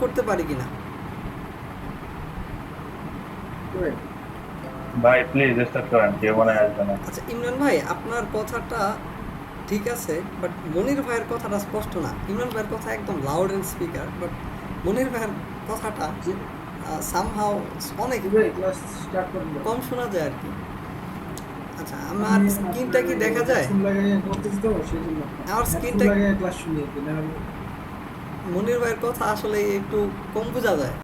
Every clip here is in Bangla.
করতে পারি কিনা। ভাই প্লিজ স্টার্ট করেন, কেউ মনে হয় আসবে না। আচ্ছা ইমরান ভাই, আপনার কথাটা ঠিক আছে, বাট মনির ভাইয়ের কথাটা স্পষ্ট না। ইমরান ভাইয়ের কথা একদম লাউড অ্যান্ড স্পিকার, বাট মনির ভাইয়ের কথাটা সামহাও অনেক ক্লাস স্টার্ট করুন। কম শোনা যায় আর কি। আচ্ছা, আমার আমি স্ক্রিনটা আপনার কি দেখা যায়? হেডফোন লাগাইয়া করতেছি তো সেই জন্য আমার হেডফোন স্ক্রিনটা, লাগাইয়া ক্লাস শুনিয়ে দিন। আমি মনির ভাইয়ের কথা আসলে একটু কম বোঝা যায়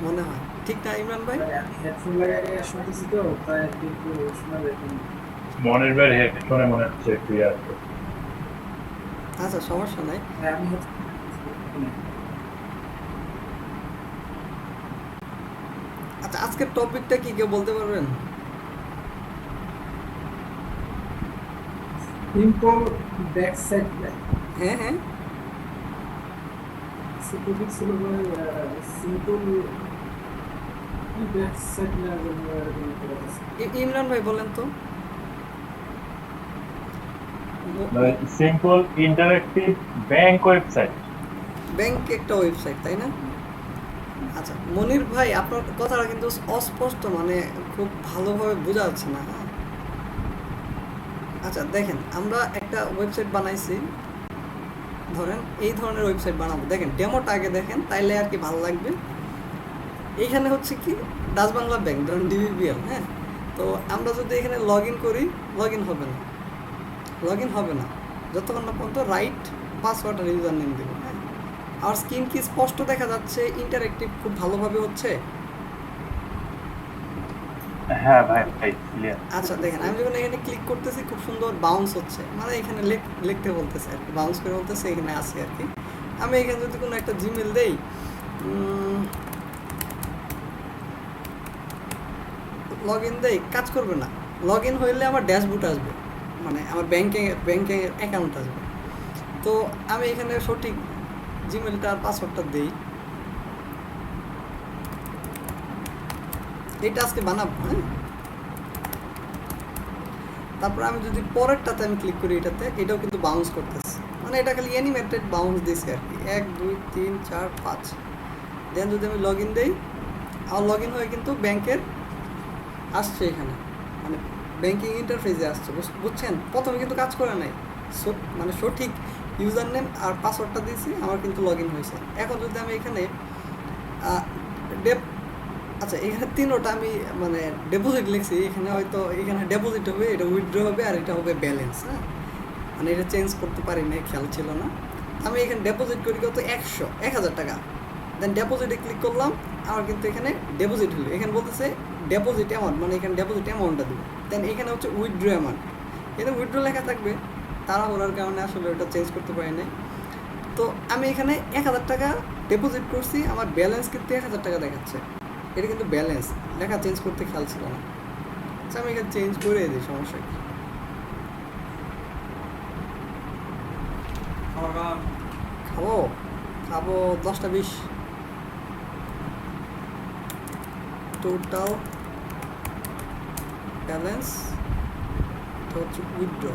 মনে হয়, ঠিক না ইমরান ভাই? হেডফোন লাগাইয়া শুনতেছি তো তাই একটু শোনা যায় কম। মনির ভাইয়ের হেডফোনে মনে হচ্ছে ক্লিয়ার আছে। আচ্ছা সমস্যা নাই। হ্যাঁ আমি হেডফোন। আচ্ছা, আজকের টপিকটা কি কেউ বলতে পারবেন? সিম্পল ব্যাক সাইড হ্যাঁ হ্যাঁ। টপিক ছিল সিম্পল ব্যাক সাইড না জন্য এরকম একটা কথা ছিল। ইমরান ভাই বলেন তো। Simple interactive bank website. Bank একটা ওয়েবসাইট, তাই না? আচ্ছা মনির ভাই, আপনার কথাটা কিন্তু অস্পষ্ট, মানে খুব ভালোভাবে বোঝা যাচ্ছে না। হ্যাঁ, আচ্ছা দেখেন, আমরা একটা ওয়েবসাইট বানাইছি, ধরেন এই ধরনের ওয়েবসাইট বানাবো। দেখেন ডেমোটা আগে দেখেন, তাইলে আর কি ভালো লাগবে। এইখানে হচ্ছে কি, ডাচ বাংলা ব্যাংক, ধরেন ডিবিবিএল। হ্যাঁ, তো আমরা যদি এখানে লগ ইন করি, লগ ইন হবে না, লগ ইন হবে না যতক্ষণ না পর্যন্ত রাইট পাসওয়ার্ড আর ইউজার নেম দেবো। হ্যাঁ, আর স্ক্রিন কি স্পষ্ট দেখা যাচ্ছে? ইন্টারেক্টিভ খুব ভালোভাবে হচ্ছে? হ্যাঁ ভাই ভাই ক্লিয়ার। আচ্ছা দেখেন, আমি যখন এখানে ক্লিক করতেছি খুব সুন্দর বাউন্স হচ্ছে, মানে এখানে লিখতে বলতেছে আর কি, বাউন্স করে বলতেছে এখানে আছে আর কি। আমি এখানে যদি কোনো একটা জিমেল দেই, লগ ইন দেই, কাজ করবে না। লগ ইন হইলে আমার ড্যাশবোর্ড আসবে, মানে আমার ব্যাংকে অ্যাকাউন্ট আসবে। তো আমি এখানে সঠিক জিমেলটা আর পাসওয়ার্ডটা দিই, এইটা আজকে বানাবো। হ্যাঁ, তারপর আমি যদি পরেরটাতে আমি ক্লিক করি, এটাও কিন্তু বাউন্স করতেছে, মানে এটা খালি অ্যানিমেটেড বাউন্স দিছে আর কি। 1 2 3 4 5। দেন যদি আমি লগ ইন দিই, আমার লগ ইন হয়ে কিন্তু ব্যাংকের আসছে এখানে, মানে ব্যাংকিং ইন্টারফেসে আসছে। বুঝছেন? প্রথমে কিন্তু কাজ করে নাই, মানে সঠিক ইউজার নেম আর পাসওয়ার্ডটা দিয়েছি, আমার কিন্তু লগ ইন হয়েছে। এখন যদি আমি এখানে ডেপ, আচ্ছা এখানে তিনোটা আমি মানে ডেপোজিট লিখছি, এখানে হয়তো এখানে ডেপোজিট হবে, এটা উইথড্র হবে, আর এটা হবে ব্যালেন্স। হ্যাঁ, মানে এটা চেঞ্জ করতে পারি না, খেয়াল ছিল না। আমি এখানে ডেপোজিট করি কত, 1,000 টাকা। দেন ডেপোজিটে ক্লিক করলাম, আমার কিন্তু এখানে ডেপোজিট হলো। এখানে বলতেছে ডেপোজিট অ্যামাউন্ট, মানে এখানে ডেপোজিট অ্যামাউন্টটা দেবো। দেন এখানে হচ্ছে উইথড্র অ্যামাউন্ট, এখানে উইথড্র লেখা থাকবে, তাড়াহুড়ার কারণে আসলে ওটা চেঞ্জ করতে পারি নাই। তো আমি এখানে 1,000 টাকা ডেপোজিট করছি, আমার ব্যালেন্স কিন্তু 1,000 টাকা দেখাচ্ছে। এটা কিন্তু ব্যালেন্স লেখা চেঞ্জ করতে খেয়াল ছিল না। আচ্ছা আমি এখানে চেঞ্জ করে দিই, সমস্যা কি? খাবো খাবো 10টা 20। টোটাল ব্যালেন্স হচ্ছে উইথড্র,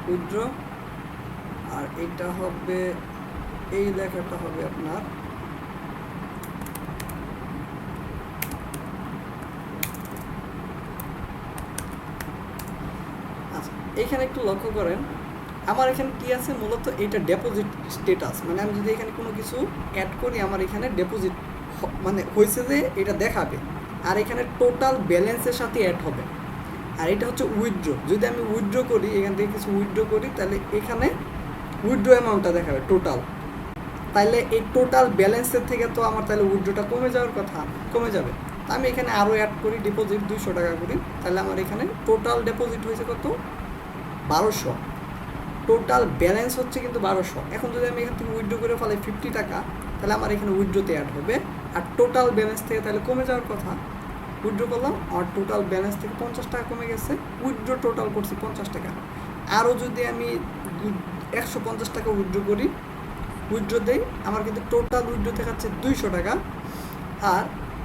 উইথড্র, আর এটা হবে, এই লেখাটা হবে আপনার আচ্ছা। এখানে একটু লক্ষ্য করেন, আমার এখানে কি আছে মূলত, এইটা ডেপোজিট স্ট্যাটাস, মানে আমি যদি এখানে কোনো কিছু অ্যাড করি, আমার এখানে ডেপোজিট মানে হয়েছে যে এটা দেখাবে, আর এখানে টোটাল ব্যালেন্সের সাথে অ্যাড হবে। আর এটা হচ্ছে উইথড্র, যদি আমি উইথড্র করি, এখান থেকে কিছু উইথড্র করি, তাহলে এখানে উইথড্র অ্যামাউন্টটা দেখাবে টোটাল। তাহলে এই টোটাল ব্যালেন্সের থেকে তো আমার তাহলে উইথড্রটা কমে যাওয়ার কথা, কমে যাবে। তা আমি এখানে আরও অ্যাড করি, ডিপোজিট 200 টাকা করি, তাহলে আমার এখানে টোটাল ডিপোজিট হয়েছে কত, 1200। টোটাল ব্যালেন্স হচ্ছে কিন্তু 1200। এখন যদি আমি এখান থেকে উইথড্র করে ফেলাই 50 টাকা, তাহলে আমার এখানে উইথড্রতে অ্যাড হবে, আর টোটাল ব্যালেন্স থেকে তাহলে কমে যাওয়ার কথা। উইথড্র করলাম, আর টোটাল ব্যালেন্স থেকে 50 টাকা কমে গেছে, উইথড্র টোটাল করছি 50 টাকা। আরও যদি আমি 150 টাকা উইথড্র করি, উইথড্র দেই, আমার কিন্তু টোটাল উইথড্র দেখাচ্ছে 200 টাকা। আর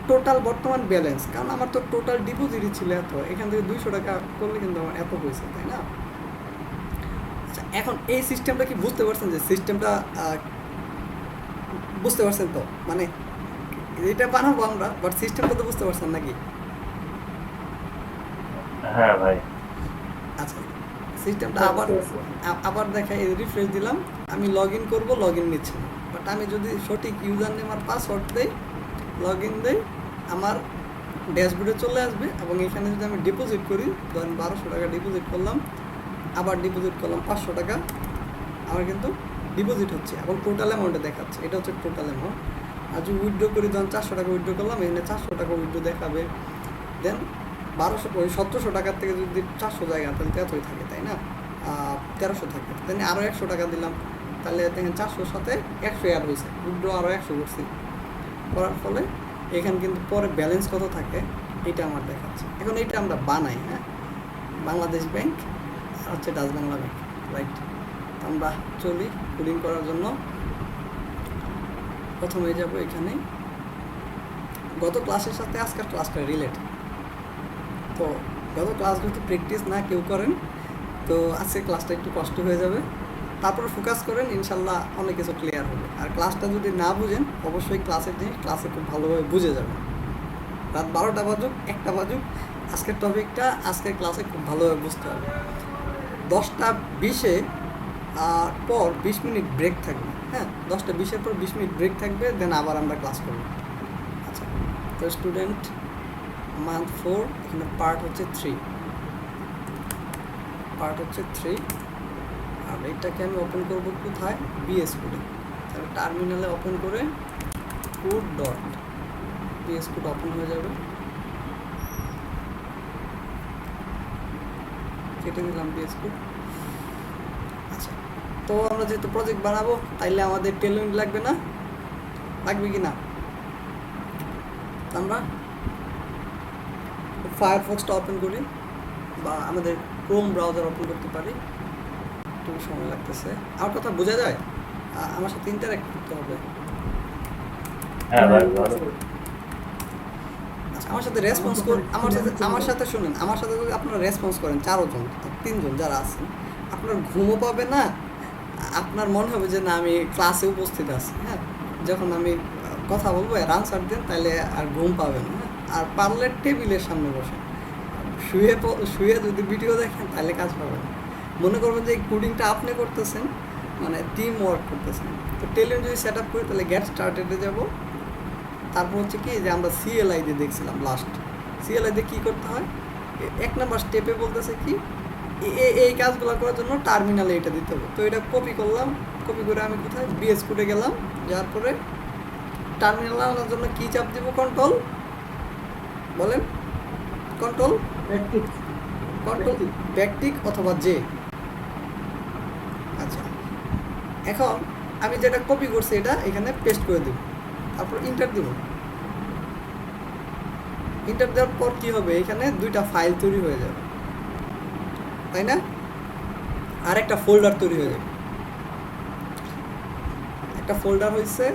টোটাল বর্তমান ব্যালেন্স, কারণ আমার তো টোটাল ডিপোজিটই ছিল এত, এখান থেকে 200 টাকা করলে কিন্তু আমার এত পয়সা, তাই না? আচ্ছা এখন এই সিস্টেমটা কি বুঝতে পারছেন, যে সিস্টেমটা বুঝতে পারছেন তো, মানে এটা বানাবো আমরা, বাট সিস্টেমটা তো বুঝতে পারছেন নাকি? হ্যাঁ ভাই। আচ্ছা, সিস্টেমটা আবার দেখাই, রিফ্রেশ দিলাম, আমি লগ ইন করবো, লগ ইন নিচ্ছে না। বাট আমি যদি সঠিক ইউজার নেম আর পাসওয়ার্ড দেই, লগ ইন দেই, আমার ড্যাশবোর্ডে চলে আসবে। এবং এখানে যদি আমি ডিপোজিট করি, ধরেন 1200 টাকা ডিপোজিট করলাম, আবার ডিপোজিট করলাম 500 টাকা, আমার কিন্তু ডিপোজিট হচ্ছে এবং টোটাল অ্যামাউন্টে দেখাচ্ছে, এটা হচ্ছে টোটাল অ্যামাউন্ট। আর যদি উইথড্র করি, ধরুন 400 টাকা উইথড্র করলাম, এখানে 400 টাকা উইথড্র দেখাবে। দেন 1700 টাকার থেকে যদি 400 জায়গা, তাহলে 1300 থাকে, তাই না? 1300 থাকে, দেন আরও 100 টাকা দিলাম, তাহলে দেখেন 400-র সাথে 100 অ্যাড হয়েছে, উইথড্র আরও 100 করছি, করার ফলে এখানে কিন্তু পরে ব্যালেন্স কত থাকে এটা আমার দেখাচ্ছে। এখন এইটা আমরা বানাই, হ্যাঁ, বাংলাদেশ ব্যাংক আর হচ্ছে ডাচ বাংলা ব্যাংক, রাইট? আমরা চলি কোডিং করার জন্য। প্রথমে যাব এখানে, গত ক্লাসের সাথে আজকের ক্লাসটা রিলেটেড। তো গত ক্লাসগুলো তো প্র্যাকটিস না কেউ করেন, তো আজকে ক্লাসটা একটু কষ্ট হয়ে যাবে, তারপরে ফোকাস করেন, ইনশাল্লাহ অনেক কিছু ক্লিয়ার হবে। আর ক্লাসটা যদি না বুঝেন, অবশ্যই ক্লাসের জিনিস ক্লাসে খুব ভালোভাবে বুঝে যাবেন। রাত 12টা বাজুক, 1টা বাজুক, আজকের টপিকটা আজকের ক্লাসে খুব ভালোভাবে বুঝতে হবে। 10টা 20-এ পর 20 মিনিট ব্রেক থাকবে, হ্যাঁ, 10টা 20-এর পর 20 মিনিট ব্রেক থাকবে, দেন আবার আমরা ক্লাস করব। আচ্ছা, তো স্টুডেন্ট মান্থ 4, এখানে পার্ট হচ্ছে 3, আর এইটাকে আমি ওপেন করবো কোথায়? বিএস কোডে। তাহলে টার্মিনালে ওপেন করে code dot BS code open হয়ে যাবে, কেটে দিলাম বিএস কোড। আচ্ছা, তো আমরা যেহেতু প্রজেক্ট বানাবো, তাইলে আমাদের টেলউইন্ড লাগবে না? লাগবে কি না? আমরা ফায়ারফক্সটা ওপেন করি, বা আমাদের ক্রোম ব্রাউজার ওপেন করতে পারি। একটু সময় লাগতেছে, আমার কথা বোঝা যায়? আমার সাথে ইন্টারঅ্যাক্ট করতে হবে। হ্যাঁ ভাই ভালো। আচ্ছা, আমার সাথে রেসপন্স আমার সাথে শুনেন, আমার সাথে যদি আপনারা রেসপন্স করেন 4 জন 3 জন যারা আছেন, আপনার ঘুমও পাবে না, আপনার মনে হবে যে না আমি ক্লাসে উপস্থিত আছি, হ্যাঁ, যখন আমি কথা বলবো আর আনসার দেন, তাহলে আর ঘুম পাবেন না। আর পারলে টেবিলের সামনে বসে শুয়ে যদি ভিডিও দেখেন, তাহলে কাজ পাবেন। মনে করবেন যে এই কোডিংটা আপনি করতেছেন, মানে টিম ওয়ার্ক করতেছেন। তো টেলউইন্ড যদি সেট আপ করি, তাহলে গেট স্টার্টেডে যাব। তারপর হচ্ছে কি, যে আমরা সিএলআই দিয়ে দেখছিলাম লাস্ট, সিএলআই দিয়ে কী করতে হয়, 1 নাম্বার স্টেপে বলতেছে কি, এই কাজগুলো করার জন্য টার্মিনালে এটা দিতে হবে। তো এটা কপি করলাম, কপি করে আমি কোথায় বিএস কোডে গেলাম, যাওয়ার পরে টার্মিনাল আনার জন্য কী চাপ দিব? কন্ট্রোল, বলেন, কন্ট্রোল ব্যাকটিক অথবা জে। আচ্ছা, এখন আমি যেটা কপি করছি এটা এখানে পেস্ট করে দেব, তারপর ইন্টার দেব। ইন্টার দেওয়ার পর কী হবে, এখানে 2টা ফাইল তৈরি হয়ে যাবে, তাই না? আর একটা ফোল্ডার তৈরি হয়ে যাবে, একটা ফোল্ডার হয়েছে,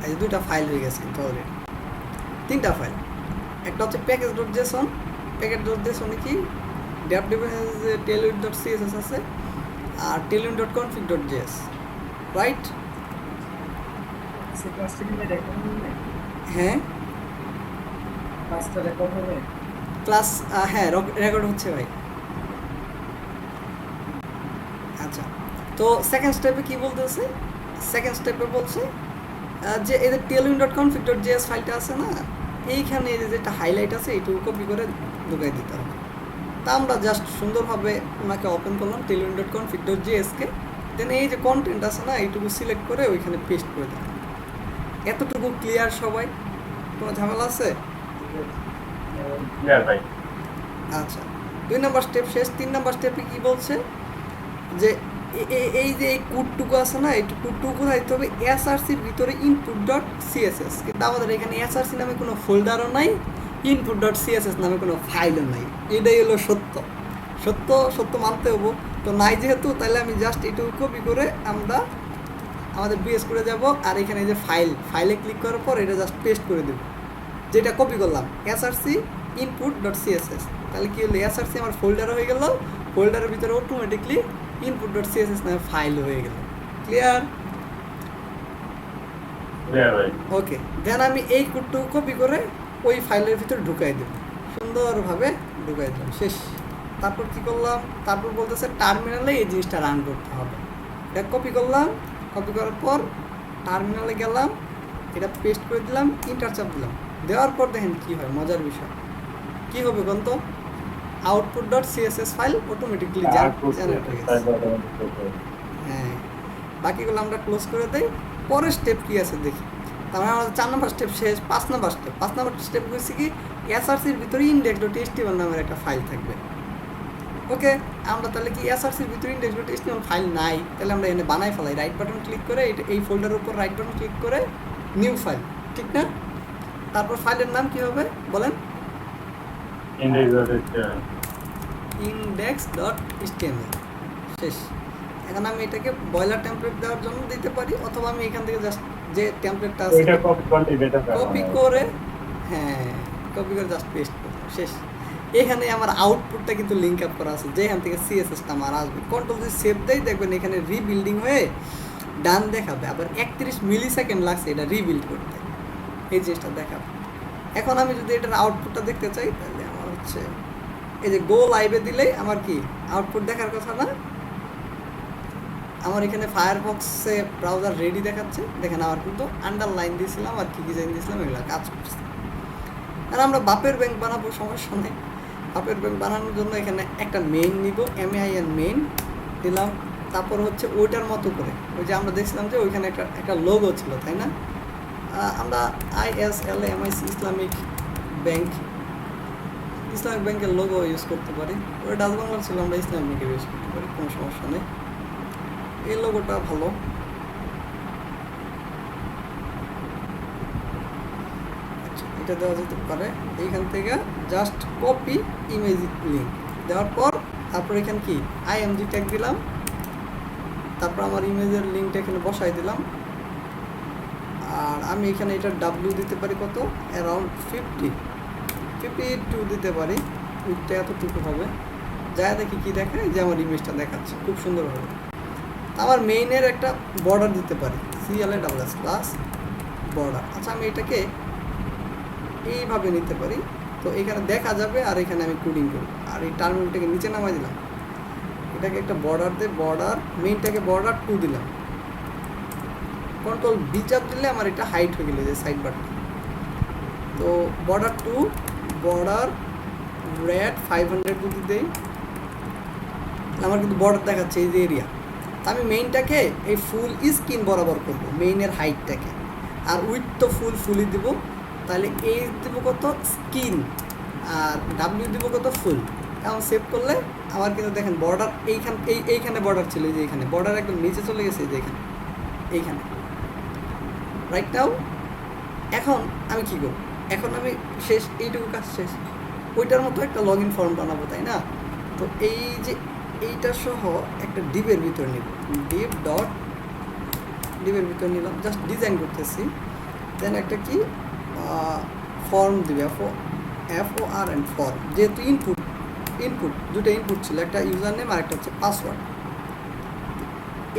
এই 2টা ফাইল হয়ে গেছে কিন্তু অলরেডি, 3টা ফাইল। একটা হচ্ছে package dot JSON, package dot জেসনে কি tailwind.css আছে, আর tailwind.config.js, রাইট? হ্যাঁ, ক্লাস, হ্যাঁ, রেকর্ড হচ্ছে ভাই। আচ্ছা, তো সেকেন্ড স্টেপে কি বলতেছে? সেকেন্ড স্টেপে বলছে যে এই যে tailwind.config.js ফাইলটা আছে না, এইখানে এই যে যেটা হাইলাইট আছে, এইটুকু কপি করে ঢুকাই দিতে হবে। তা আমরা জাস্ট সুন্দরভাবে ওনাকে ওপেন করলাম tailwind.config.js-কে, দেন এই যে কন্টেন্ট আছে না, এইটুকু সিলেক্ট করে ওইখানে পেস্ট করে দিলাম। এতটুকু ক্লিয়ার সবাই? কোনো ঝামেলা আছে? ভাই। আচ্ছা, 2 নাম্বার স্টেপ শেষ। 3 নাম্বার স্টেপে কি বলছে, যে এই যে এই কোডটুকু আছে না, এই কোডটুকু কোথায় দিতে হবে? এসআরসির ভিতরে input.css, কিন্তু আমাদের এখানে এসআরসি নামে কোনো ফোল্ডারও নাই, input.css নামে কোনো ফাইলও নাই। এটাই হলো সত্য, সত্য সত্য মানতে হবো। তো নাই যেহেতু, তাহলে আমি জাস্ট এইটুকু কপি করে আমরা আমাদের বিএস করে যাব, আর এখানে যে ফাইলে ক্লিক করার পর এটা জাস্ট পেস্ট করে দেব, যেটা কপি করলাম, এসআরসি input.css। তাহলে কি হলো, এসআরসি আমার ফোল্ডার হয়ে গেল, ফোল্ডারের ভিতরে অটোমেটিকলি input.css নামে ফাইল হয়ে গেল। ক্লিয়ার? হ্যাঁ ভাই ওকে, দেন আমি এই কোডটুকু কপি করে ওই ফাইলের ভিতরে ঢুকাই দেব, সুন্দরভাবে ঢুকাই দিলাম, শেষ। তারপর কি করলাম, তারপর বলতেছে টার্মিনালে এই জিনিসটা রান করতে হবে। এটা কপি করলাম, কপি করার পর টার্মিনালে গেলাম, এটা পেস্ট করে দিলাম, ইন্টার চাপ দিলাম। দেওয়ার পর দেখেন কি হয়, মজার বিষয় কি হবে কোন তো, output.css ফাইল অটোমেটিকলি জেনারেট হয়ে গেছে। হ্যাঁ, বাকিগুলো আমরা ক্লোজ করে দেই। পরের স্টেপ কি আছে দেখি। তার মানে আমাদের 4 নম্বর স্টেপ শেষ। 5 নম্বর স্টেপ হচ্ছে কি, এসআরসির ভিতরে index.html নামের একটা ফাইল থাকবে। ওকে, আমরা তাহলে কি এসআরসির ভিতরে index.html ফাইল নাই, তাহলে আমরা এখানে বানাই ফেলাই, রাইট বাটন ক্লিক করে এই ফোল্ডারের উপর রাইট বাটন ক্লিক করে নিউ ফাইল, ঠিক না? তারপর ফাইলের নাম কি হবে বলেন, index.html, শেষ। এখন আমি এটাকে বয়লার টেমপ্লেট দেওয়ার জন্য দিতে পারি, অথবা আমি এখান থেকে জাস্ট যে টেমপ্লেটটা আছে কপি করে, হ্যাঁ কপি করে জাস্ট পেস্ট করলাম, শেষ। এখানে আমার আউটপুটটা কিন্তু লিঙ্ক আপ করা আছে, যেখান থেকে সিএসএসটা আমার আসবে। কন্ট্রোল যদি সেভ দেয়, দেখবেন এখানে রিবিল্ডিং হয়ে ডান দেখাবে, আবার 31 মিলি সেকেন্ড লাগছে এটা রিবিল্ড করতে, এই জিনিসটা দেখাবে। এখন আমি যদি এটার আউটপুটটা দেখতে চাই, তাহলে আমার হচ্ছে এই যে গো লাইভে দিলেই আমার কি আউটপুট দেখার কথা না, আমার এখানে ফায়ারফক্সে ব্রাউজার রেডি দেখাচ্ছে। দেখেন আমার কিন্তু আন্ডারলাইন দিয়েছিলাম আর কি ডিজাইন দিয়েছিলাম, এগুলো কাজ করছে। আর আমরা বাপের ব্যাংক বানাবো, সমস্যা নেই। বাপের ব্যাংক বানানোর জন্য এখানে একটা মেইন নিব, MAIN মেইন দিলাম। তারপর হচ্ছে ওইটার মতো করে, ওই যে আমরা দেখছিলাম যে ওইখানে একটা লোগো ছিল, তাই না? আমরা ISLAMIC ইসলামিক ব্যাংকের লোগো ইউজ করতে পারি। ওটা ডাচ বাংলার ছিল, আমরা ইসলামিক ব্যাংকের ইউজ করতে পারি, কোনো সমস্যা নেই। এই লোগোটা ভালো। আচ্ছা, এটা দেওয়া যেতে পারে। এইখান থেকে জাস্ট কপি ইমেজ লিঙ্ক দেওয়ার পর, তারপর এখানে কি IMG ট্যাগ দিলাম, তারপর আমার ইমেজের লিঙ্কটা এখানে বসাই দিলাম। আর আমি এখানে এটা W দিতে পারি কত, অ্যারাউন্ড 52 দিতে পারি, উইথটা এতটুকু হবে। যা দেখি কি দেখায়, যে আমার ইমেজটা দেখাচ্ছে খুব সুন্দর হবে। আমার মেইনের একটা বর্ডার দিতে পারি, CLA++ বর্ডার। আচ্ছা, আমি এটাকে এইভাবে নিতে পারি, তো এখানে দেখা যাবে, আর এখানে আমি কোডিং করব। আর এই টার্মিনালটাকে নিচে নামাই দিলাম, এটাকে একটা বর্ডার দিয়ে বর্ডার, মেইনটাকে বর্ডার 2 দিলাম। কন্ট্রোল B চাপ দিলে আমার এটা হাইট হয়ে গেল, যে সাইড বাটন। তো বর্ডার 2 বর্ডার রেড 500 যদি দেই, আমার কিন্তু বর্ডার দেখাচ্ছে এই যে এরিয়া। আমি মেইনটাকে এই ফুল স্ক্রিন বরাবর করব, মেইনের হাইটটাকে। আর উইথ তো ফুলই দিব, তাহলে এই দিব কত স্ক্রিন, আর W দিব কত ফুল। এখন সেভ করলে আমার কিন্তু দেখেন বর্ডার এইখানে বর্ডার ছিল, যে এইখানে বর্ডার একদম নিচে চলে গেছে, যে এইখানে রাইট নাও। এখন আমি কি করব, এখন আমি শেষ, এইটুকু কাজ শেষ। ওইটার মতো একটা লগ ইন ফর্ম বানাবো, তাই না? তো এই যে এইটা সহ একটা ডিপের ভিতর নিব, ডিপের ভিতর নিলাম, জাস্ট ডিজাইন করতেছি। দেন একটা কি ফর্ম দিবে, FORM ফর্ম, যেহেতু ইনপুট দুটো ইনপুট ছিল, একটা ইউজার নেম আর একটা হচ্ছে পাসওয়ার্ড।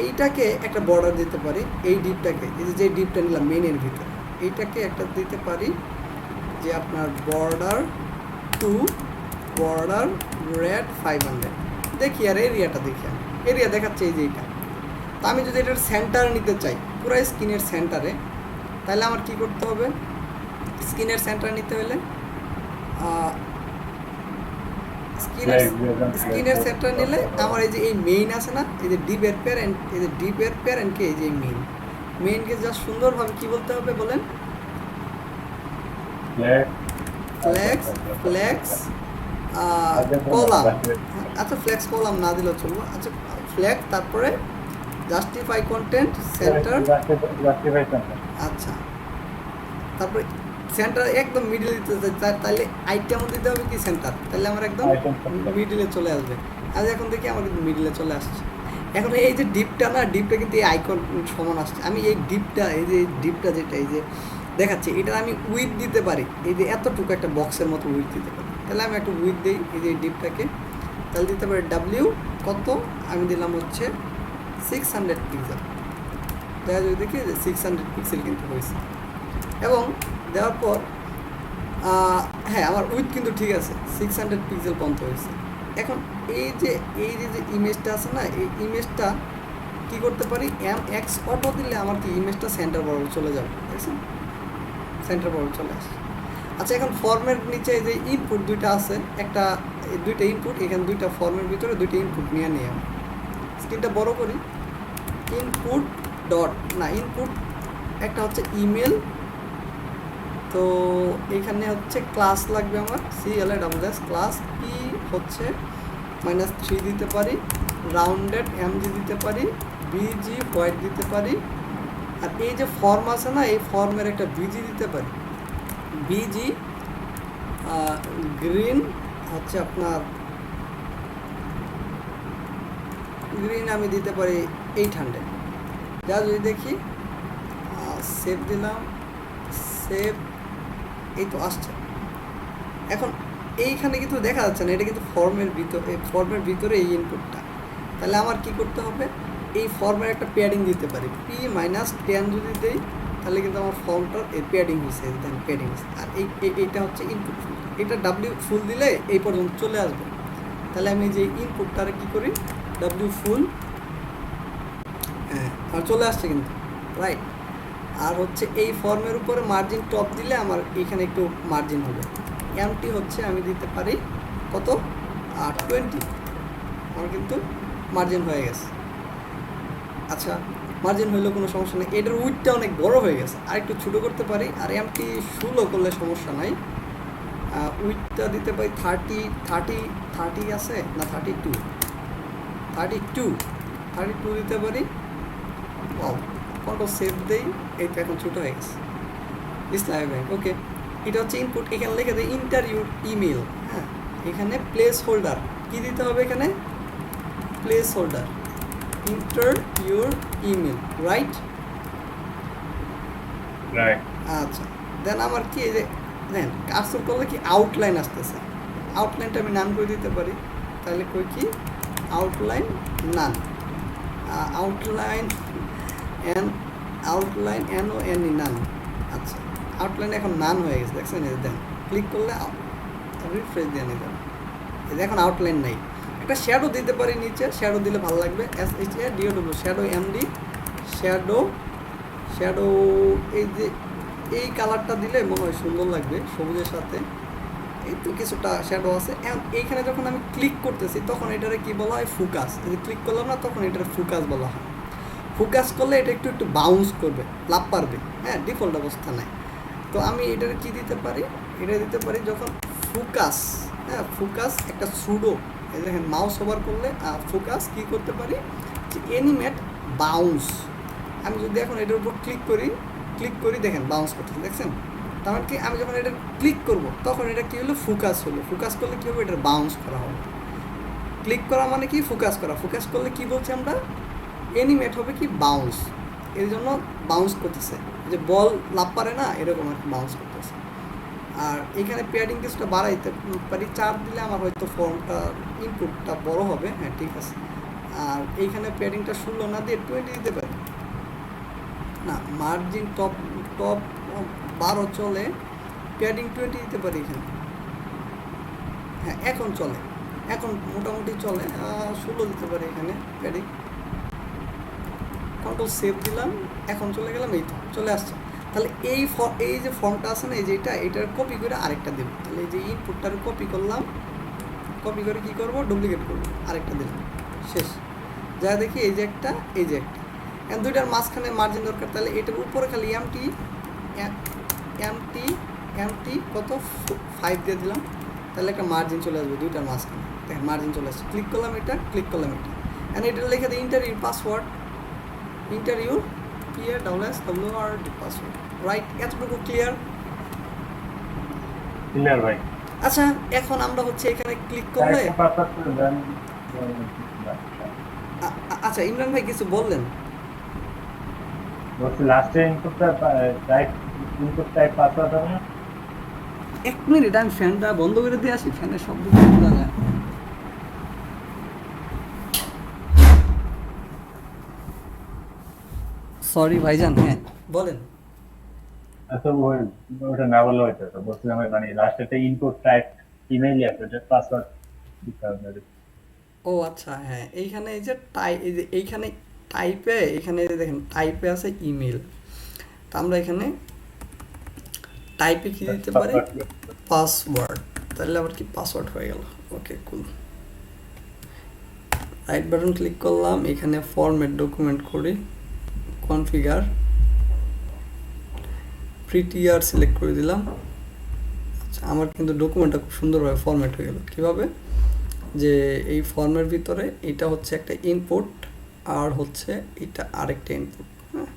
এইটাকে একটা বর্ডার দিতে পারি, এই ডিপটাকে, এই যে ডিপটা নিলাম মেইনের ভিতরে, এইটাকে একটা দিতে পারি যে আপনার বর্ডার 2 বর্ডার রেড 500। দেখি আর এরিয়াটা দেখি, এরিয়া দেখাচ্ছে এই যে এইটা। তো আমি যদি এটার সেন্টার নিতে চাই, পুরো স্ক্রিনের সেন্টারে, তাহলে আমার কি করতে হবে, স্ক্রিনের সেন্টার নিতে হলে স্ক্রিনের সেন্টার নিলে আমার এই যে এই মেইন আছে না, এই যে ডিপের প্যারেন্ট, এই যে ডিপের প্যারেন্টকে এই যে মেইনকে জাস্ট সুন্দরভাবে কি বলতে হবে বলেন, ফ্লেক্স কলাম। আচ্ছা, ফ্লেক্স কলাম না দিলেও চলবো। আচ্ছা, ফ্লেক্স, তারপরে জাস্টিফাই কন্টেন্ট সেন্টার। আচ্ছা, তারপরে সেন্টার একদম মিডিলে দিতে চাই, তাহলে আইটেমও দিতে হবে কি সেন্টার, তাহলে আমার একদম মিডিলে চলে আসবে। আজ এখন দেখি আমার কিন্তু মিডিলে চলে আসছে। এখন এই যে ডিপটা না, ডিপটা কিন্তু এই আইকন সমান আসছে। আমি এই ডিপটা, এই যে ডিপটা যেটা এই যে দেখাচ্ছি, এটা আমি উইথ দিতে পারি, এই যে এতটুকু একটা বক্সের মতো উইথ দিতে পারি। তাহলে আমি একটা উইথ দিই, এই যে ডিপটাকে তাহলে দিতে পারি ডাব্লিউ কত, আমি দিলাম হচ্ছে 600 পিক্সেল। দেখা যদি দেখি যে 600 পিক্সেল কিন্তু হয়েছে। এবং দেওয়ার পর হ্যাঁ আমার উইথ কিন্তু ঠিক আছে, 600 পিক্সেল পর্যন্ত হয়েছে। এখন এই যে ইমেজটা আছে না, এই ইমেজটা কি করতে পারি, MX অটো দিলে আমার কি ইমেজটা সেন্টার বরাবর চলে যাবে, দেখছেন সেন্টার বরাবর চলে আসে। আচ্ছা এখন ফর্মের নিচে যে ইনপুট দুইটা আছে, দুইটা ইনপুট, এখানে দুইটা ফর্মের ভিতরে দুইটা ইনপুট নিয়ে আমি স্ক্রিনটা বড় করি। ইনপুট ইনপুট একটা হচ্ছে ইমেল, তো এখানে হচ্ছে ক্লাস লাগবে আমার CLASS ক্লাস, কি হচ্ছে -3 দিতে পারি, রাউন্ডেড MG দিতে পারি, BG হোয়াইট দিতে পারি। আর এই যে ফর্ম আছে না, এই ফর্মের একটা BG দিতে পারি, BG গ্রিন হচ্ছে আপনার গ্রিন আমি দিতে পারি 800। যা যদি দেখি সেভ দিলাম, সেভ, এই তো আসছে। এখন এইখানে কিন্তু দেখা যাচ্ছে না, এটা কিন্তু ফর্মের ভিতরে এই ইনপুটটা। তাহলে আমার কি করতে হবে, এই ফর্মের একটা প্যাডিং দিতে পারি, P-10 যদি দেই তাহলে কিন্তু আমার ফর্মটার এই প্যাডিং হয়েছে, প্যাডিং হয়েছে। আর এইটা হচ্ছে ইনপুট ফুল, এটা ডাব্লিউ ফুল দিলে এই পর্যন্ত চলে আসবে। তাহলে আমি যে ইনপুটটারে কি করি, ডাব্লিউ ফুল, হ্যাঁ আর চলে আসছে কিন্তু, রাইট। আর হচ্ছে এই ফর্মের উপরে মার্জিন টপ দিলে আমার এখানে একটু মার্জিন হবে। এমটি হচ্ছে আমি দিতে পারি কত, 20, আমার কিন্তু মার্জিন হয়ে গেছে। আচ্ছা মার্জিন হইলেও কোনো সমস্যা নেই, এটার উইডটা অনেক বড় হয়ে গেছে, আর একটু ছোটো করতে পারি। আর এমটি 16 করলে সমস্যা নাই, উইডটা দিতে পারি 30 আছে না 32 দিতে পারি। কন্ট্রোল সেভ দেই, এই তো এখন ছোটো হয়ে গেছে, ইসলামী ব্যাংক, ওকে। এটা হচ্ছে ইনপুট, এখানে লিখে দেয় ইন্টার ইউর ইমেল, হ্যাঁ এখানে প্লেস হোল্ডার কী দিতে হবে, এখানে place holder inter your email, right. আচ্ছা দেন আমার কি এই যে দেন কার্সর করলে কি আউটলাইন আসতেছে, আউটলাইনটা আমি নাম করে দিতে পারি। তাহলে কই কি আউটলাইন নান, আউটলাইন NONE নান। আচ্ছা আউটলাইন এখন নান হয়ে গেছে, দেখছেন এই দেন ক্লিক করলে রিফ্রেশ দিয়ে নিতে হবে, এই যে এখন আউটলাইন নাই। একটা শ্যাডো দিতে পারি নিচে, শ্যাডো দিলে ভালো লাগবে, SHADOW শ্যাডো MD শ্যাডো এই যে এই কালারটা দিলে মনে হয় সুন্দর লাগবে সবুজের সাথে। এই তো কিছুটা শ্যাডো আছে। এইখানে যখন আমি ক্লিক করতেছি তখন এটারে কি বলা হয়, ফোকাস। যদি ক্লিক করলাম না তখন এটার ফোকাস বলা হয়। ফোকাস করলে এটা একটু বাউন্স করবে, লাভ পারবে, হ্যাঁ ডিফল্ট অবস্থা নাই। তো আমি এটার কি দিতে পারি, এটা দিতে পারি যখন ফোকাস, হ্যাঁ ফোকাস একটা সুডো, এই দেখেন মাউস ওভার করলে ফোকাস কি করতে পারি, যে অ্যানিমেট বাউন্স। আমি যদি এখন এটার উপর ক্লিক করি দেখেন বাউন্স করতেছে, দেখছেন। তার মানে কি আমি যখন এটা ক্লিক করব তখন এটা কি হলো, ফোকাস হলো। ফোকাস করলে কী হবে, এটার বাউন্স করা হবে। ক্লিক করা মানে কি, ফোকাস করা। ফোকাস করলে কি বলছি আমরা, অ্যানিমেট হবে কি, বাউন্স। এর জন্য বাউন্স করতেছে, যে বল লাভ পারে না এরকম আর কি বাউন্স করতেছে। আর এখানে প্যাডিং কিছুটা বাড়াইতে পারি, 4 দিলে আমার হয়তো ফর্মটা ইনপুটটা বড় হবে, হ্যাঁ ঠিক আছে। আর এইখানে প্যাডিংটা 16 না দিয়ে 20 দিতে পারি না, মার্জিন টপ 12 চলে, প্যাডিং 20 দিতে পারি এখানে, হ্যাঁ এখন চলে, এখন মোটামুটি চলে। 16 দিতে পারি এখানে প্যাডিং, কন্ট্রোল সেভ দিলাম, এখন চলে গেলাম, এই তো চলে আসছে। তাহলে এই যে ফর্মটা আছে না, এই যে এটার কপি করে আরেকটা দেব। তাহলে এই যে ইনপুটটার কপি করলাম, কপি করে কি করব, ডুপ্লিকেট করব, আরেকটা দিলাম, শেষ। যা দেখি এই যে একটা, এখন দুইটার মাঝখানে মার্জিন দরকার। তাহলে এটার উপরে খালি এমটি কত 5 দিয়ে দিলাম, তাহলে একটা মার্জিন চলে আসবে দুইটার মাঝখানে, দেখেন মার্জিন চলে আসছে। ক্লিক করলাম এটা, এখন এটা লিখে দিই interview password, interview PASSWORD password, right. এতটুকু ক্লিয়ার ভাই। আচ্ছা এখন আমরা হচ্ছে এখানে ক্লিক করলে, আচ্ছা ইমরান ভাই কিছু বললেন, লাস্টে ইনপুটটা পাসওয়ার্ড হবে না। 1 মিনিট আমি ফ্যানটা বন্ধ করে দিয়ে আসি, ফ্যানের শব্দ শোনা যায়। সরি ভাইজান, হ্যাঁ বলেন। আচ্ছা ওটা না বললে হয়তো তো বলছিলাম মানে লাস্টে একটা ইনপুট টাইপ ইমেইলই আছে, ওটা পাসওয়ার্ড দিতে হবে। ও আচ্ছা, হ্যাঁ এইখানে এই যে এই যে এইখানে টাইপে, এখানে এই যে দেখেন টাইপে আছে ইমেল। তো আমরা এখানে টাইপে কি দিতে পারি, পাসওয়ার্ড। তাহলে আবার কি পাসওয়ার্ড হয়ে গেল। ওকে কুল। রাইট বাটন ক্লিক করলাম, এখানে ফরম্যাট ডকুমেন্ট করি, কনফিগার, প্রিটিআর সিলেক্ট করে দিলাম। আচ্ছা, আমার কিন্তু ডকুমেন্টটা খুব সুন্দরভাবে ফরম্যাট হয়ে গেল। কীভাবে, যে এই ফর্মের ভিতরে এটা হচ্ছে একটা ইনপুট, আর হচ্ছে এটা আরেকটা ইনপুট। হ্যাঁ,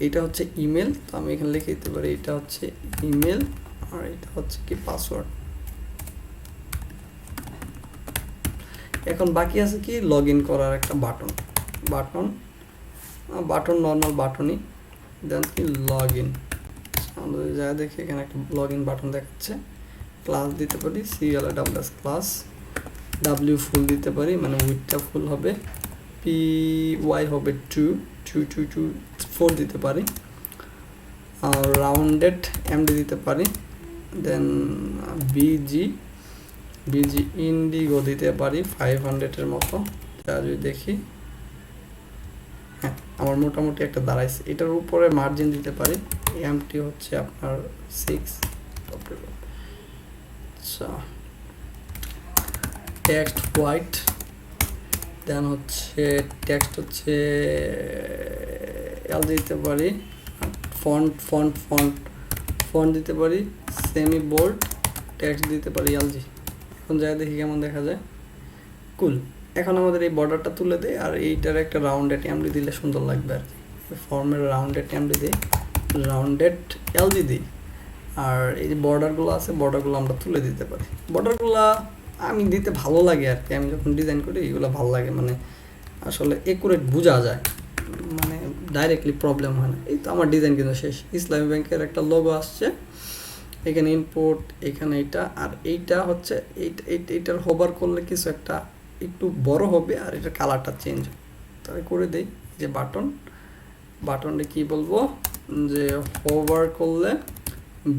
এটা হচ্ছে ইমেল। তো আমি এখানে লিখে দিতে পারি এটা হচ্ছে ইমেল, আর এটা হচ্ছে কি পাসওয়ার্ড। এখন বাকি আছে কি লগ ইন করার একটা বাটন। বাটন নর্মাল বাটনই, দেন কি লগ ইন। আমরা যা দেখি এখানে একটা লগ ইন বাটন দেখাচ্ছে। ক্লাস দিতে পারি CLAWS ক্লাস, ডাব্লিউ ফুল দিতে পারি, মানে উইথটা ফুল হবে, PY হবে 2 দিতে পারি, আর রাউন্ডেড MD দিতে পারি, দেন BG ইন্ডিগো দিতে পারি 500-এর মতো। যা যদি দেখি, হ্যাঁ আমার মোটামুটি একটা দাঁড়াইছে। এটার উপরে মার্জিন দিতে পারি, MT হচ্ছে আপনার 6। আচ্ছা, টেক্সট হোয়াইট, দেন হচ্ছে টেক্সট হচ্ছে এল দিতে পারি, ফন্ট দিতে পারি সেমি বোল্ড, টেক্সট দিতে পারি LG। এখন যাই দেখি কেমন দেখা যায়। কুল। এখন আমাদের এই বর্ডারটা তুলে দেয়, আর এইটার একটা রাউন্ডেড MD দিলে সুন্দর লাগবে আর কি। ফর্মের রাউন্ডেড MD দিই, রাউন্ডেড LG দিই, আর এই যে বর্ডারগুলো আছে বর্ডারগুলো আমরা তুলে দিতে পারি। বর্ডারগুলো আমি দিতে ভালো লাগে আর কি, আমি যখন ডিজাইন করি এগুলো ভালো লাগে, মানে আসলে একুরেট বোঝা যায়, মানে ডাইরেক্টলি প্রবলেম হয় না। এই তো আমার ডিজাইন কিন্তু শেষ। ইসলামী ব্যাংকের একটা লোগো আসছে, এখানে ইনপুট, এখানে এইটা, আর এইটা হচ্ছে এইটার হোভার করলে কিছু একটা একটু বড় হবে, আর এটার কালারটা চেঞ্জ হবে। তাহলে করে দেই যে বাটনটা কি বলবো, যে হোভার করলে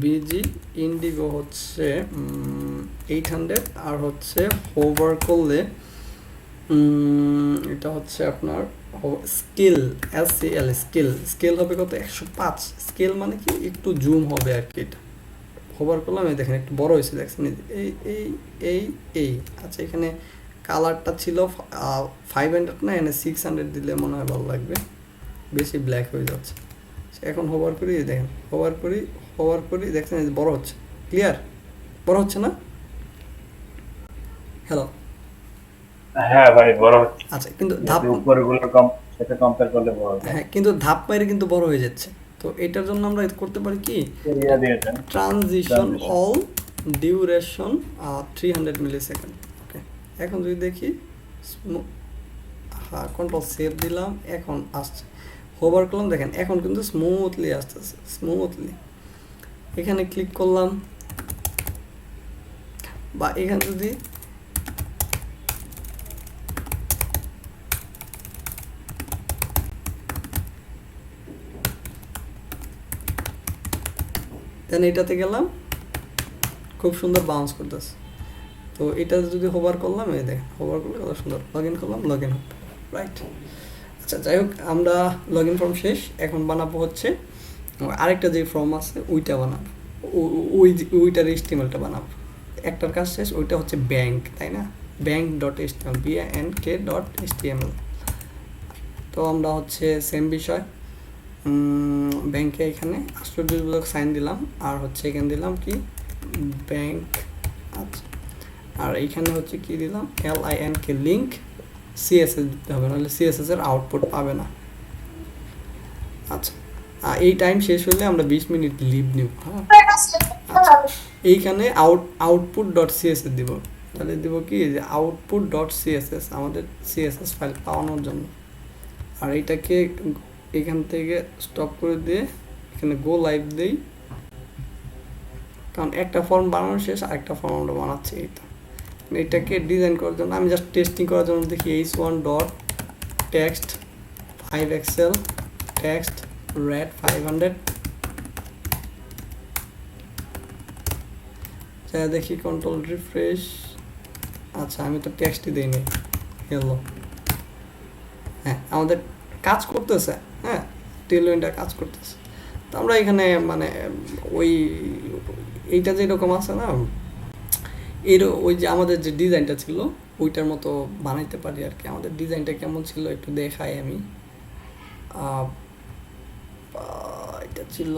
বিজি ইন্ডিগো হচ্ছে 800, আর হচ্ছে হোভার করলে এটা হচ্ছে আপনার স্কেল SCL স্কেল হবে কত 105। স্কেল মানে কি একটু জুম হবে আর কি। এটা হোভার করলাম, এই দেখেন একটু বড় হয়েছে, দেখছেন এই এই এই এই আচ্ছা, এখানে কালারটা ছিল 500 না, এখানে 600 দিলে মনে হয় ভালো লাগবে, বেশি ব্ল্যাক হয়ে যাচ্ছে। এখন হোভার করি, দেখেন হোভার করি দেখছেন বড় হচ্ছে। ক্লিয়ার, বড় হচ্ছে না? হ্যালো, হ্যাঁ ভাই বড় হচ্ছে। আচ্ছা কিন্তু ধাপ উপরগুলো কম সেটা কম্পেয়ার করলে বড় হবে। হ্যাঁ, কিন্তু ধাপ মাইরে কিন্তু বড় হয়ে যাচ্ছে। তো এটার জন্য আমরা করতে পারি কি, এরিয়া দিয়েছেন ট্রানজিশন অল ডিউরেশন 300 মিলিসেকেন্ড। ওকে, এখন যদি দেখি, হ্যাঁ কন্ট্রোল সেভ দিলাম, এখন আসছে। হোভার করলাম, দেখেন এখন কিন্তু স্মুথলি আসতেছে, স্মুথলি। এখানে ক্লিক করলাম, বা এখানে যদি দেন এটাতে গেলাম, খুব সুন্দর বাউন্স করতেছে। তো এটা যদি হোভার করলাম, এই দেখেন হোভার করলে কত সুন্দর। লগ ইন করলাম, লগ ইন হবে, রাইট। আচ্ছা যাই হোক, আমরা লগ ইন ফর্ম শেষ। এখন বানাবো হচ্ছে আরেকটা যে ফর্ম আছে ওইটা বানাবো, ওইটার HTML-টা বানাবো। একটার কাজ শেষ, ওইটা হচ্ছে ব্যাংক, তাই না? bank.html, bank.html। তো আমরা হচ্ছে সেম বিষয়, ব্যাংকে এখানে আশ্চর্যজনক সাইন দিলাম, আর হচ্ছে এখানে দিলাম কি ব্যাংক। আচ্ছা, আর এইখানে হচ্ছে কি দিলাম LINK লিঙ্ক, CSS দিতে হবে, নাহলে CSS এর আউটপুট পাবে না। আচ্ছা, এই টাইম শেষ হলে আমরা 20 মিনিট লিভ নিব। হ্যাঁ, আচ্ছা, এইখানে output.css দিব। তাহলে দিব কি যে output.css, আমাদের CSS ফাইল পাওয়ানোর জন্য। আর এইটাকে এখান থেকে স্টপ করে দিয়ে এখানে গো লাইভ দেই, কারণ একটা ফর্ম বানানো শেষ, আরেকটা ফর্ম আমরা বানাচ্ছি। এইটাকে ডিজাইন করার জন্য আমি জাস্ট টেস্টিং করার জন্য দেখি h1.text 5xl টেক্সট রেট 500 দেখি কন্ট্রোল রিফ্রেশ। আচ্ছা আমি তো টেক্সটই দিইনি, হ্যালো। হ্যাঁ আমাদের কাজ করতেছে, হ্যাঁ টেলউইন্ডটা কাজ করতেছে। তো আমরা এখানে মানে ওই এইটা যেরকম আছে না, ওই যে আমাদের যে ডিজাইনটা ছিল ওইটার মতো বানাইতে পারি আর কি। আমাদের ডিজাইনটা কেমন ছিল একটু দেখাই আমি। এটা ছিল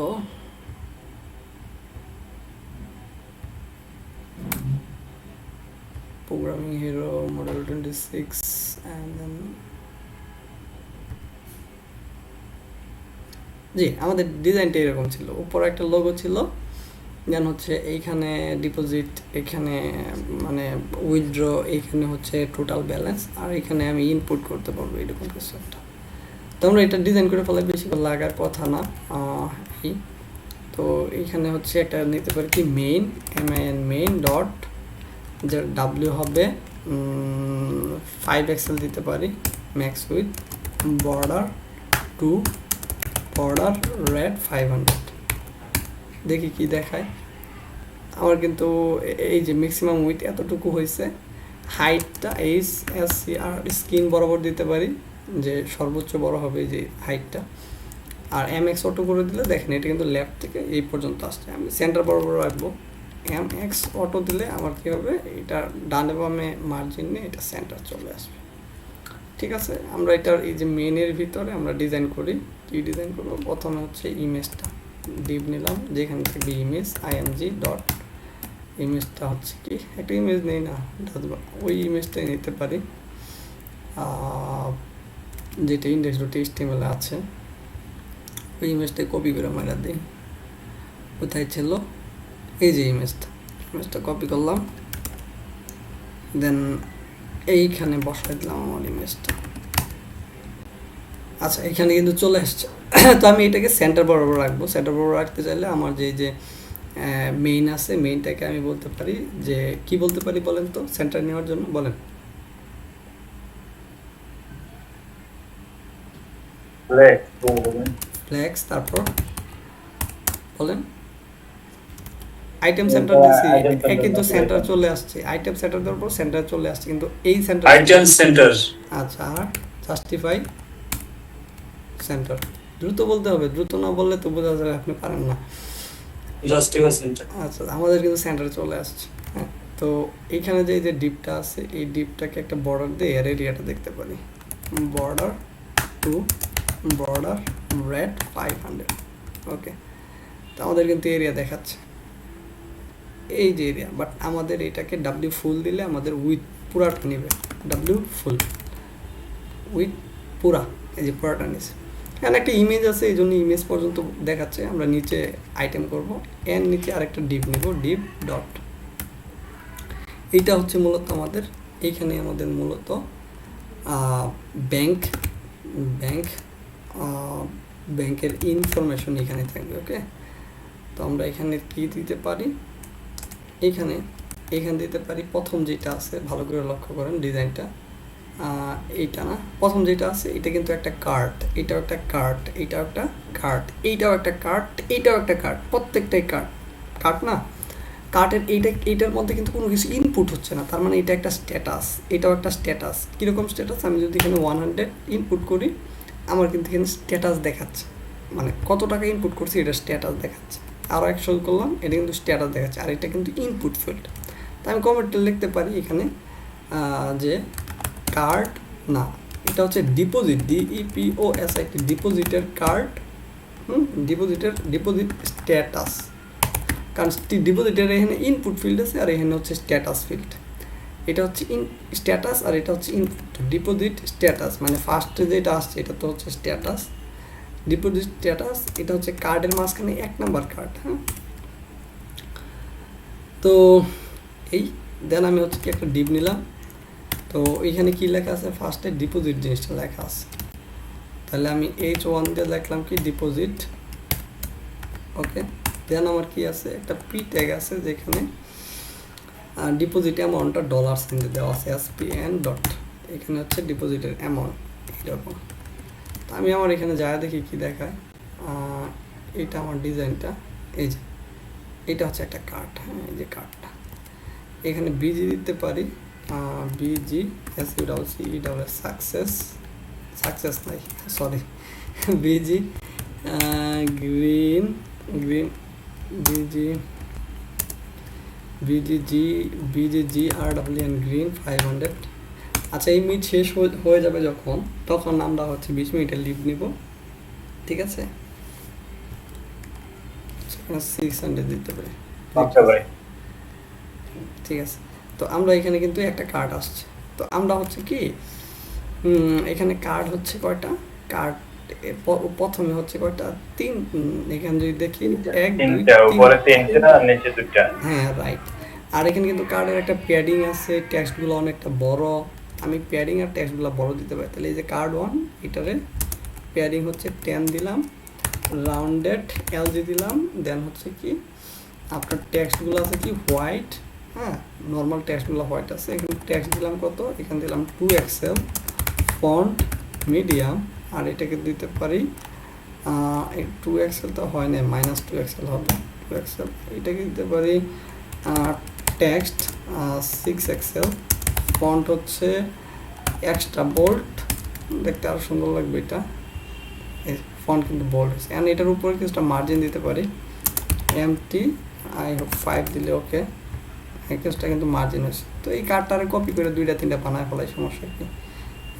programming hero model 26 and then জি আমাদের ডিজাইনটা এরকম ছিল। উপরে একটা লোগো ছিল, দেন হচ্ছে এইখানে ডিপোজিট, এখানে মানে উইথড্র, এইখানে হচ্ছে টোটাল ব্যালেন্স, আর এখানে আমি ইনপুট করতে পারবো এরকম কিছু একটা। তো আমরা এটা ডিজাইন করে ফেলে বেশি লাগার কথা না। এই তো এইখানে হচ্ছে একটা নিতে পারি কি মেইন, মেইন ডট, যার ডাব্লিউ হবে 5 এক্সেল দিতে পারি, max with border 2 border red 500। দেখি কি দেখায় আমার, কিন্তু এই যে ম্যাক্সিমাম উইথ এতটুকু হয়েছে। হাইটটা HSCR স্ক্রিন বরাবর দিতে পারি, যে সর্বোচ্চ বড় হবে যে হাইটটা। আর MX অটো করে দিলে দেখেন এটা কিন্তু লেফট থেকে এই পর্যন্ত আসছে। আমি সেন্টার বরাবর রাখবো, MX অটো দিলে আমার কী হবে, এটা ডানে বামে মার্জিন নিয়ে এটা সেন্টার চলে আসবে। ঠিক আছে, আমরা এটার এই যে মেনের ভিতরে আমরা ডিজাইন করি। কি ডিজাইন করবো, প্রথমে হচ্ছে ইমেজটা ডিপ নিলাম, যেখান থেকে ইমেজ img ডট, ইমেজটা হচ্ছে কি একটা ইমেজ নেই না, ওই ইমেজটাই নিতে পারি যেটা ইন্ডেক্স ডট html আছে। ওই ইমেজটা কপি করে মারা দিই। কোথায় ছিল, এই যে ইমেজটা কপি করলাম, দেন এইখানে বসাই দিলাম আমার ইমেজটা। আচ্ছা এখানে কিন্তু চলে আসছে। তো আমি এটাকে সেন্টার বরাবর রাখবো। সেন্টার বরাবর রাখতে চাইলে আমার যে মেইন আছে, মেইনটাকে আমি বলতে পারি যে কি বলতে পারি বলেন তো, সেন্টার নেওয়ার জন্য বলেন। ফ্লেক্স, তারপর বলেন আইটেম সেন্টার দিছি, কিন্তু সেন্টার চলে আসছে। আইটেম সেন্টার দেওয়ার পর সেন্টার চলে আসছে, কিন্তু এই সেন্টার আইটেম সেন্টার। আচ্ছা আর জাস্টিফাই সেন্টার, দ্রুত বলতে হবে, দ্রুত না বললে তো বোঝা যাবে আপনি পারেন না। Justify centre. আচ্ছা আমাদের কিন্তু সেন্টার চলে আসছে। হ্যাঁ তো এইখানে যে ডিপটা আছে, এই ডিপটাকে একটা বর্ডার দিয়ে এর এরিয়াটা দেখতে পারি, বর্ডার 2 বর্ডার রেড 500। ওকে, তো আমাদের কিন্তু এরিয়া দেখাচ্ছে এই যে এরিয়া, বাট আমাদের এটাকে ডাব্লিউ ফুল দিলে আমাদের উইথ পুরাটা নেবে, ডাব্লিউ ফুল উইথ পুরা, এই যে পুরাটা নিচ্ছে। এখানে একটা ইমেজ আছে, এই জন্য ইমেজ পর্যন্ত দেখাচ্ছে। আমরা নিচে আইটেম করব, এর নিচে আরেকটা ডিপ নেব, ডিপ ডট। এইটা হচ্ছে মূলত আমাদের, এইখানে আমাদের মূলত ব্যাংকের ইনফরমেশন এখানে থাকবে। ওকে, তো আমরা এখানে কি দিতে পারি, এখানে দিতে পারি প্রথম যেটা আছে, ভালো করে লক্ষ্য করেন ডিজাইনটা, এইটা না, প্রথম যেটা আছে এটা কিন্তু একটা কার্ট, এটাও একটা কার্ট, এইটাও একটা কার্ট, এইটাও একটা কার্ট, এইটাও একটা কার্ট, প্রত্যেকটাই কার্ট না। কার্টের এইটার মধ্যে কিন্তু কোনো কিছু ইনপুট হচ্ছে না, তার মানে এটা একটা স্ট্যাটাস, এটাও একটা স্ট্যাটাস। কীরকম স্ট্যাটাস, আমি যদি এখানে 100 ইনপুট করি, আমার কিন্তু এখানে স্ট্যাটাস দেখাচ্ছে, মানে কত টাকা ইনপুট করছি এটা স্ট্যাটাস দেখাচ্ছে। আরও 100 করলাম, এটা কিন্তু স্ট্যাটাস দেখাচ্ছে, আর এটা কিন্তু ইনপুট ফিল্ড। তো আমি কমেন্টে লিখতে পারি এখানে যে কার্ড না, এটা হচ্ছে ডিপোজিট, DEPOS, একটি ডিপোজিটের কার্ড, ডিপোজিট স্ট্যাটাস। কারণ ডিপোজিটের এখানে ইনপুট ফিল্ড আছে, আর এখানে হচ্ছে স্ট্যাটাস ফিল্ড। এটা হচ্ছে স্ট্যাটাস, আর এটা হচ্ছে ইনপুট। ডিপোজিট স্ট্যাটাস মানে ফার্স্টে যেটা আসছে এটা তো হচ্ছে স্ট্যাটাস, ডিপোজিট স্ট্যাটাস। এটা হচ্ছে কার্ডের মাঝখানে 1 নাম্বার কার্ড। হ্যাঁ, তো এই দেন আমি হচ্ছে কি একটা ডিপ নিলাম। তো এইখানে কি লেখা আছে, ফার্স্টে ডিপোজিট জিনিসটা লেখা আছে, তাহলে আমি H1 দিয়ে লিখলাম কি ডিপোজিট। ওকে, দেন আমার কি আছে, একটা পি ট্যাগ আছে যেখানে ডিপোজিট অ্যামাউন্টটা ডলার সাইন দেওয়া আছে, SPN ডট, এখানে হচ্ছে ডিপোজিটের অ্যামাউন্ট এইরকম। তো আমি আমার এখানে যায় দেখি কি দেখায়। এটা আমার ডিজাইনটা, এই যে এটা হচ্ছে একটা কার্ড, হ্যাঁ এই যে কার্ডটা। এখানে বিজি দিতে পারি, বিজি SUCCESS সাকসেস, সাকসেস নাই sorry, busy green green busy BGGRWN green 500। আচ্ছা এই মিট শেষ হয়ে যাবে যখন, তখন আমরা হচ্ছে 20 মিনিটের লিভ নিব, ঠিক আছে। 600 দিতে পারি, আচ্ছা ভাই ঠিক আছে। তো আমরা এখানে কিন্তু একটা কার্ড আসছে, তো আমরা হচ্ছে কি এখানে কার্ড হচ্ছে কয়টা, কার্ড প্রথমে হচ্ছে কয়টা, 3। এখানে যদি দেখি 1 2 তিনটা, উপরে তিনটা আর নিচে দুটো। হ্যাঁ রাইট। আর এখানে কিন্তু কার্ডের একটা প্যাডিং আছে, টেক্সটগুলো অনেকটা বড়, আমি প্যাডিং আর টেক্সটগুলো বড় দিতে পারি। তাহলে এই যে কার্ড 1, এটারে প্যাডিং হচ্ছে 10 দিলাম, রাউন্ডেড LG দিলাম, দেন হচ্ছে কি আপনার টেক্সটগুলো আছে কি হোয়াইট, হ্যাঁ নর্মাল টেক্সটগুলো হোয়াইট আছে। এখানে টেক্সট দিলাম কত, এখানে দিলাম 2XL, ফন্ট মিডিয়াম, আর এটাকে দিতে পারি 2XL তো হয় না, -2XL হবে, 2XL। এটাকে দিতে পারি টেক্সট 6XL, ফন্ট হচ্ছে এক্সট্রা বোল্ড, দেখতে আরও সুন্দর লাগবে এটা, ফন্ট কিন্তু বোল্ড হয়েছে। অ্যান্ড এটার উপরে কিছুটা মার্জিন দিতে পারি, MT I hope 5 দিলে ওকে, এই কিছুটা কিন্তু মার্জিন হয়েছে। তো এই কার্ডটারে কপি করে 2টা 3টা বানায় ফেলাই, সমস্যা কি।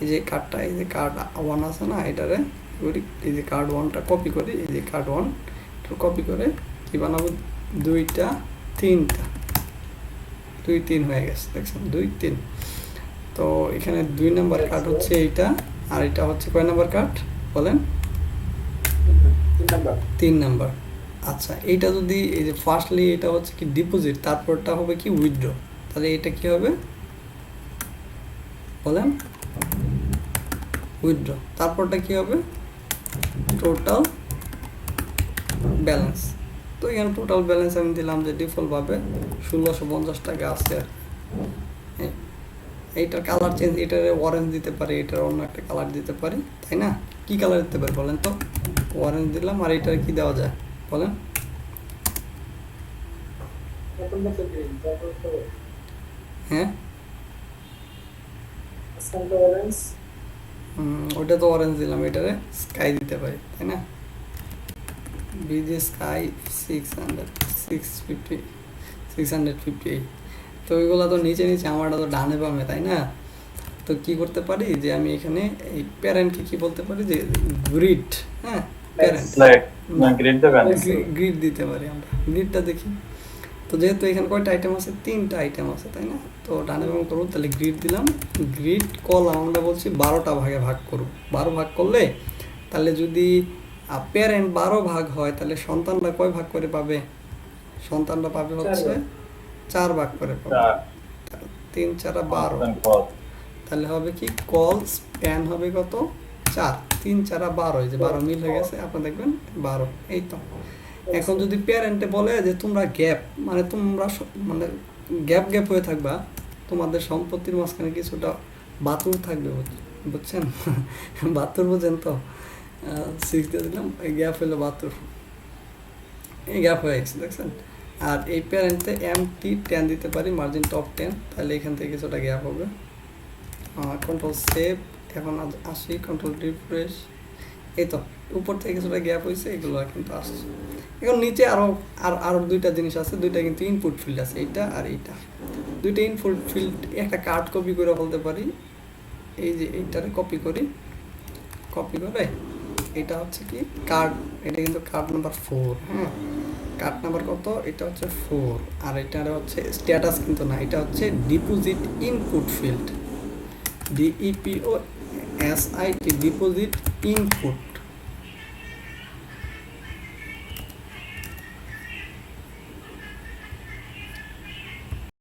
এই যে কার্ডটা, এই যে কার্ড 1 আছে না, এটারে করি, এই যে কার্ড 1টা কপি করি, এই যে কার্ড 1 কপি করে কি বানাবো, 2টা 3টা, 2 3 হয়ে গেছে, দেখছেন 2 3। তো এখানে 2 নাম্বার কার্ড হচ্ছে এইটা, আর এটা হচ্ছে কয় নাম্বার কার্ড বলেন, 3 নাম্বার। আচ্ছা এইটা যদি এই যে ফার্স্টলি এটা হচ্ছে কি ডিপোজিট, তারপরটা হবে কি উইথড্র, তাহলে এটা কি হবে বলেন, উইথড্র, তারপরটা কি হবে টোটাল ব্যালেন্স। তো এখানে টোটাল ব্যালেন্স আমি দিলাম যে ডিফল্টভাবে 1650 টাকা আছে আর এইটার কালার চেঞ্জ, এটার অরেঞ্জ দিতে পারি, এটার অন্য একটা কালার দিতে পারি, তাই না। কি কালার দিতে পারি বলেন তো, অরেঞ্জ দিলাম, আর এটার কি দেওয়া যায় বলেন, হ্যাঁ ওটা তো অরেঞ্জ দিলাম, এটারে স্কাই দিতে পারি, তাই না। BG sky 658। তো ওইগুলো তো নিচে নিচে, আমারটা তো ডানে বামে, তাই না। তো কি করতে পারি যে আমি এখানে এই প্যারেন্টকে কি বলতে পারি যে গ্রিড, হ্যাঁ প্যারেন্ট গ্রিড দিতে পারি আমরা, গ্রিডটা দেখি। তো যেহেতু এখানে কয়টা আইটেম আছে, 3টা আইটেম আছে, তাই না। তো ডানে বামে করবো, তাহলে গ্রিড দিলাম, গ্রিড কলাম আমরা বলছি 12টা ভাগে ভাগ করব, 12 ভাগ করলে তাহলে যদি প্যারেন্ট 12 ভাগ হয়, তাহলে সন্তানরা কয় ভাগ করে পাবে, সন্তানরা পাবে হচ্ছে 4 ভাগ করে পাবে, 3 4 12, তাহলে হবে কি কল স্প্যান হবে কত 4, 3 4 12, এই যে 12 মিল হয়ে গেছে, আপনারা দেখবেন 12। এই তো এখন যদি প্যারেন্টে বলে যে তোমরা গ্যাপ, মানে তোমরা মানে গ্যাপ হয়ে থাকবা, তোমাদের সম্পত্তির মাঝখানে কিছুটা বাতুর থাকবে, বুঝছেন বাতুর বুঝেন তো, 6 দিয়ে দিলাম, এই গ্যাপ হলো বাতুর, এই গ্যাপ হয়ে গেছে দেখছেন। আর এই প্যারেন্টে MT 10 দিতে পারি, মার্জিন টপ 10, তাহলে এখান থেকে কিছুটা গ্যাপ হবে। কন্ট্রোল সেভ, এখন আসি কন্ট্রোল রিফ্রেশ, এই তো উপর থেকে কিছুটা গ্যাপ হয়েছে, এগুলো কিন্তু আসছে। এখন নিচে আরও 2টা জিনিস আছে, 2টা কিন্তু ইনপুট ফিল্ড আছে, এইটা আর এইটা, 2টা ইনপুট ফিল্ড, একটা কার্ড কপি করে বলতে পারি, এই যে এইটারে কপি করে এটা হচ্ছে কি কার্ড, এটা কিন্তু কার্ড নাম্বার 4, হ্যাঁ কার্ড নাম্বার কত, এটা হচ্ছে 4, আর এটা হচ্ছে স্ট্যাটাস কিন্তু না, এটা হচ্ছে deposit input field, DEPOSIT deposit input,